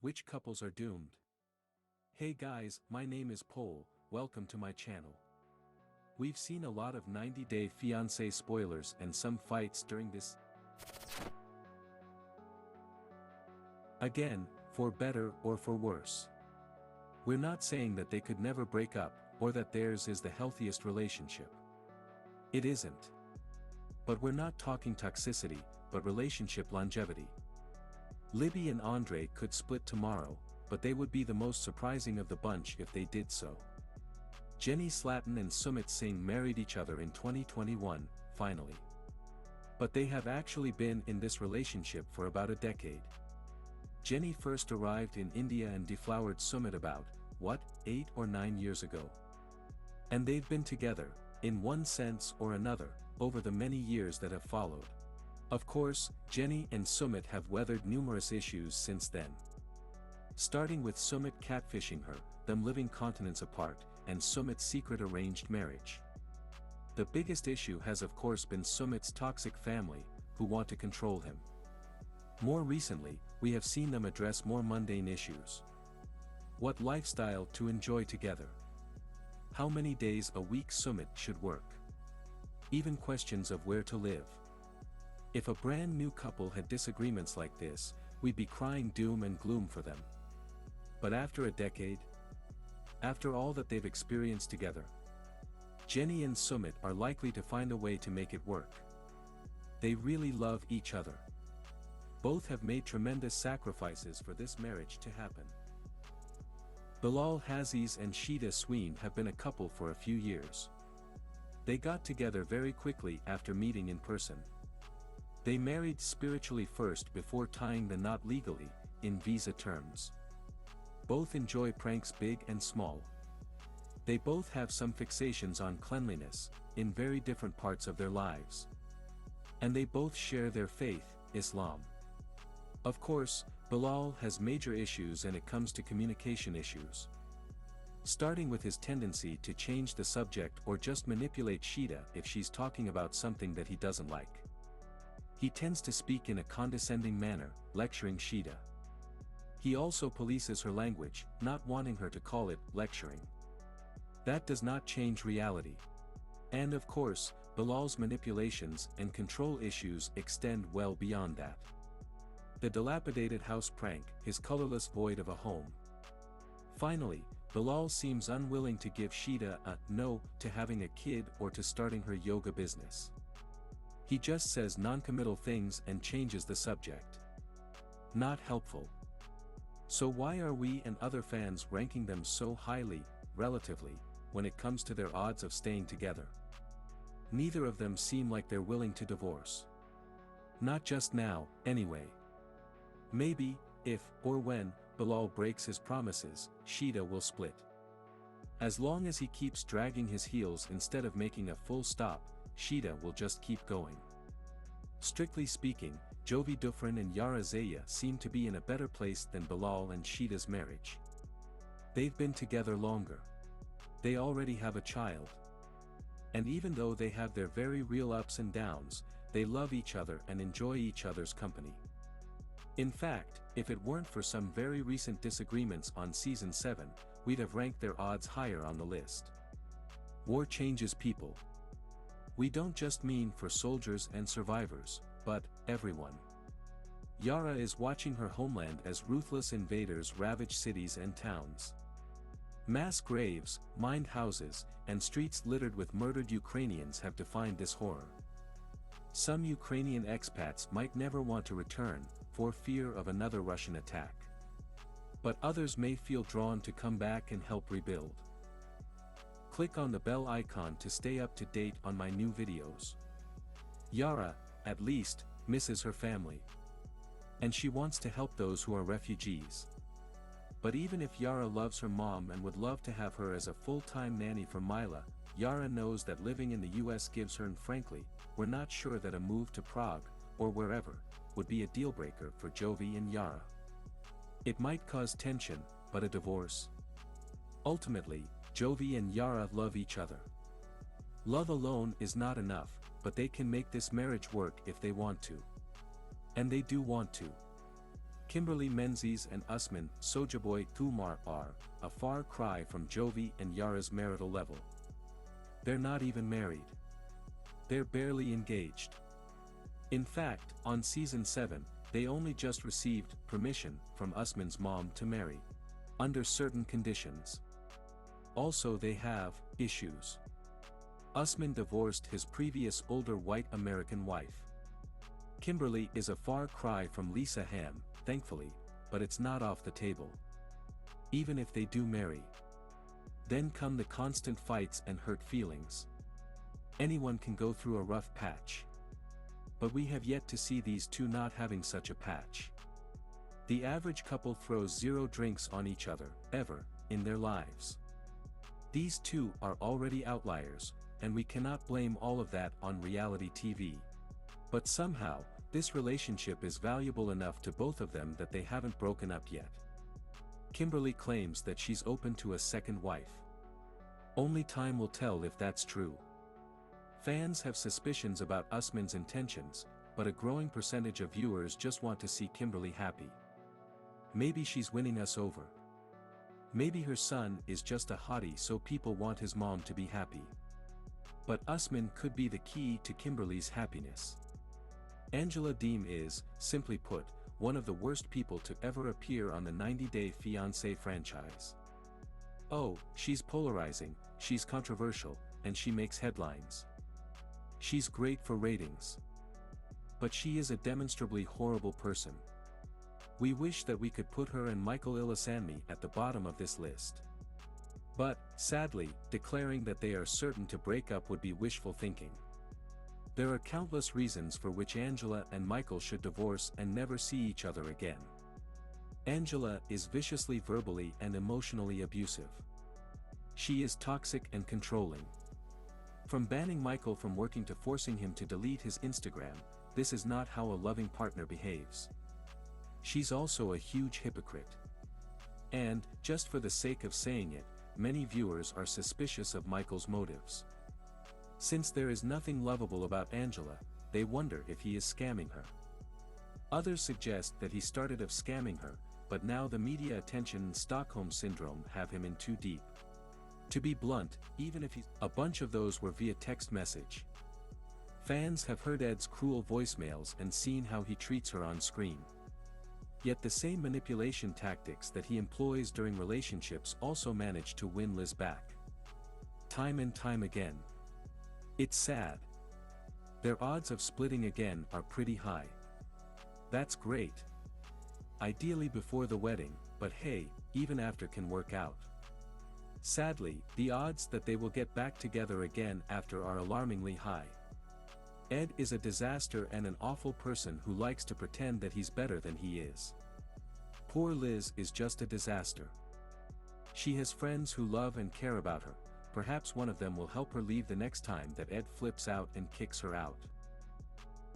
Which couples are doomed? Hey guys, my name is Paul, welcome to my channel. We've seen a lot of 90-day fiancé spoilers and some fights during this. Again, for better or for worse. We're not saying that they could never break up, or that theirs is the healthiest relationship. It isn't. But we're not talking toxicity, but relationship longevity. Libby and Andrei could split tomorrow, but they would be the most surprising of the bunch if they did so. Jenny Slatin and Sumit Singh married each other in 2021, finally. But they have actually been in this relationship for about a decade. Jenny first arrived in India and deflowered Sumit about, 8 or 9 years ago. And they've been together, in one sense or another, over the many years that have followed. Of course, Jenny and Sumit have weathered numerous issues since then. Starting with Sumit catfishing her, them living continents apart, and Sumit's secret arranged marriage. The biggest issue has of course been Sumit's toxic family, who want to control him. More recently, we have seen them address more mundane issues. What lifestyle to enjoy together? How many days a week Sumit should work? Even questions of where to live. If a brand new couple had disagreements like this, we'd be crying doom and gloom for them. But after a decade? After all that they've experienced together? Jenny and Sumit are likely to find a way to make it work. They really love each other. Both have made tremendous sacrifices for this marriage to happen. Bilal Haziz and Sheeta Sween have been a couple for a few years. They got together very quickly after meeting in person. They married spiritually first before tying the knot legally, in visa terms. Both enjoy pranks big and small. They both have some fixations on cleanliness, in very different parts of their lives. And they both share their faith, Islam. Of course, Bilal has major issues when it comes to communication issues. Starting with his tendency to change the subject or just manipulate Sheeta if she's talking about something that he doesn't like. He tends to speak in a condescending manner, lecturing Sheeta. He also polices her language, not wanting her to call it lecturing. That does not change reality. And of course, Bilal's manipulations and control issues extend well beyond that. The dilapidated house prank, his colorless void of a home. Finally, Bilal seems unwilling to give Sheeta a no to having a kid or to starting her yoga business. He just says non-committal things and changes the subject. Not helpful. So why are we and other fans ranking them so highly, relatively, when it comes to their odds of staying together? Neither of them seem like they're willing to divorce. Not just now, anyway. Maybe, if or when Bilal breaks his promises, Sheeta will split. As long as he keeps dragging his heels instead of making a full stop, Sheeta will just keep going. Strictly speaking, Jovi Dufresne and Yara Zaya seem to be in a better place than Bilal and Sheeta's marriage. They've been together longer. They already have a child. And even though they have their very real ups and downs, they love each other and enjoy each other's company. In fact, if it weren't for some very recent disagreements on Season 7, we'd have ranked their odds higher on the list. War changes people. We don't just mean for soldiers and survivors, but everyone. Yara is watching her homeland as ruthless invaders ravage cities and towns. Mass graves, mined houses, and streets littered with murdered Ukrainians have defined this horror. Some Ukrainian expats might never want to return, for fear of another Russian attack. But others may feel drawn to come back and help rebuild. Click on the bell icon to stay up to date on my new videos. Yara, at least, misses her family. And she wants to help those who are refugees. But even if Yara loves her mom and would love to have her as a full-time nanny for Mila, Yara knows that living in the US gives her, and frankly, we're not sure that a move to Prague, or wherever, would be a deal-breaker for Jovi and Yara. It might cause tension, but a divorce? Ultimately, Jovi and Yara love each other. Love alone is not enough, but they can make this marriage work if they want to. And they do want to. Kimberly Menzies and Usman Sojaboy Tumar are a far cry from Jovi and Yara's marital level. They're not even married. They're barely engaged. In fact, on season 7, they only just received permission from Usman's mom to marry. Under certain conditions. Also, they have issues. Usman divorced his previous older white American wife. Kimberly is a far cry from Lisa Ham, thankfully, but it's not off the table. Even if they do marry. Then come the constant fights and hurt feelings. Anyone can go through a rough patch. But we have yet to see these two not having such a patch. The average couple throws 0 drinks on each other, ever, in their lives. These two are already outliers, and we cannot blame all of that on reality TV. But somehow, this relationship is valuable enough to both of them that they haven't broken up yet. Kimberly claims that she's open to a second wife. Only time will tell if that's true. Fans have suspicions about Usman's intentions, but a growing percentage of viewers just want to see Kimberly happy. Maybe she's winning us over. Maybe her son is just a hottie so people want his mom to be happy. But Usman could be the key to Kimberly's happiness. Angela Deem is, simply put, one of the worst people to ever appear on the 90-Day Fiance franchise. Oh, she's polarizing, she's controversial, and she makes headlines. She's great for ratings. But she is a demonstrably horrible person. We wish that we could put her and Michael Ilesanmi at the bottom of this list. But, sadly, declaring that they are certain to break up would be wishful thinking. There are countless reasons for which Angela and Michael should divorce and never see each other again. Angela is viciously verbally and emotionally abusive. She is toxic and controlling. From banning Michael from working to forcing him to delete his Instagram, this is not how a loving partner behaves. She's also a huge hypocrite. And, just for the sake of saying it, many viewers are suspicious of Michael's motives. Since there is nothing lovable about Angela, they wonder if he is scamming her. Others suggest that he started off scamming her, but now the media attention and Stockholm Syndrome have him in too deep. To be blunt, even if a bunch of those were via text message. Fans have heard Ed's cruel voicemails and seen how he treats her on screen. Yet the same manipulation tactics that he employs during relationships also manage to win Liz back. Time and time again. It's sad. Their odds of splitting again are pretty high. That's great. Ideally before the wedding, but hey, even after can work out. Sadly, the odds that they will get back together again after are alarmingly high. Ed is a disaster and an awful person who likes to pretend that he's better than he is. Poor Liz is just a disaster. She has friends who love and care about her, perhaps one of them will help her leave the next time that Ed flips out and kicks her out.